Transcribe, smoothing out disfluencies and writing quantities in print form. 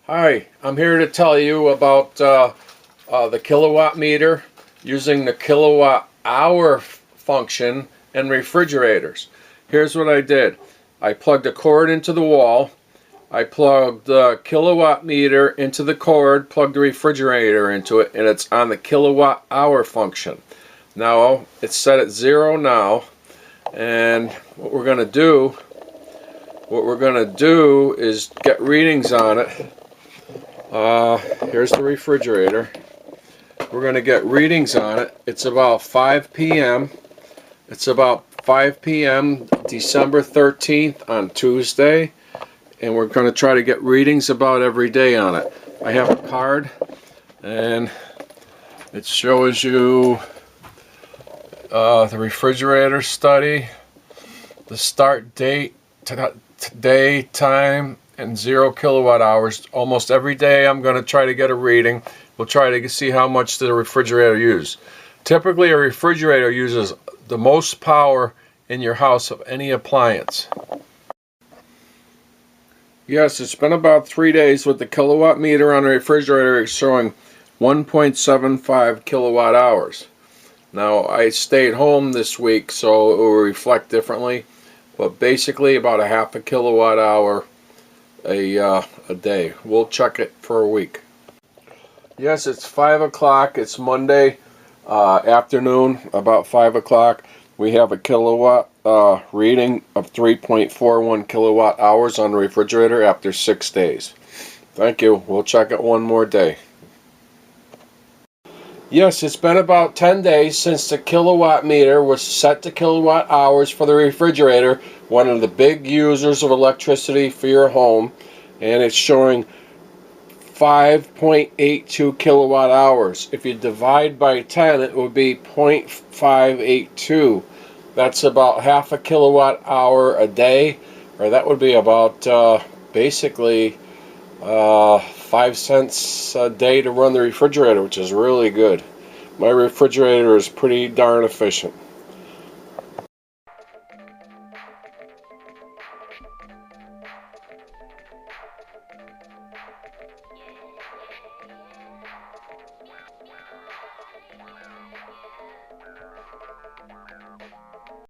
Hi, I'm here to tell you about the kilowatt meter using the kilowatt hour function in refrigerators. Here's what I did. I plugged a cord into the wall. I plugged the kilowatt meter into the cord, plugged the refrigerator into it, and it's on the kilowatt hour function. Now it's set at 0 now, and what we're going to do is get readings on it. Here's the refrigerator. We're going to get readings on it. It's about 5 p.m. It's about 5 p.m. December 13th on Tuesday, and we're going to try to get readings about every day on it. I have a card, and it shows you the refrigerator study, the start date, day, time, and 0 kilowatt hours. Almost every day I'm going to try to get a reading. We'll try to see how much the refrigerator uses. Typically a refrigerator uses the most power in your house of any appliance. Yes, it's been about 3 days with the kilowatt meter on the refrigerator showing 1.75 kilowatt hours. Now I stayed home this week, so it will reflect differently, but basically about a half a kilowatt hour a day. We'll check it for a week. Yes, it's 5 o'clock. It's Monday afternoon, about 5 o'clock. We have a kilowatt reading of 3.41 kilowatt hours on the refrigerator after 6 days. Thank you. We'll check it one more day. Yes, it's been about 10 days since the kilowatt meter was set to kilowatt hours for the refrigerator, one of the big users of electricity for your home, and it's showing 5.82 kilowatt hours. If you divide by 10, it would be 0.582. That's about half a kilowatt hour a day, or that would be about basically 5 cents a day to run the refrigerator, which is really good. My refrigerator is pretty darn efficient.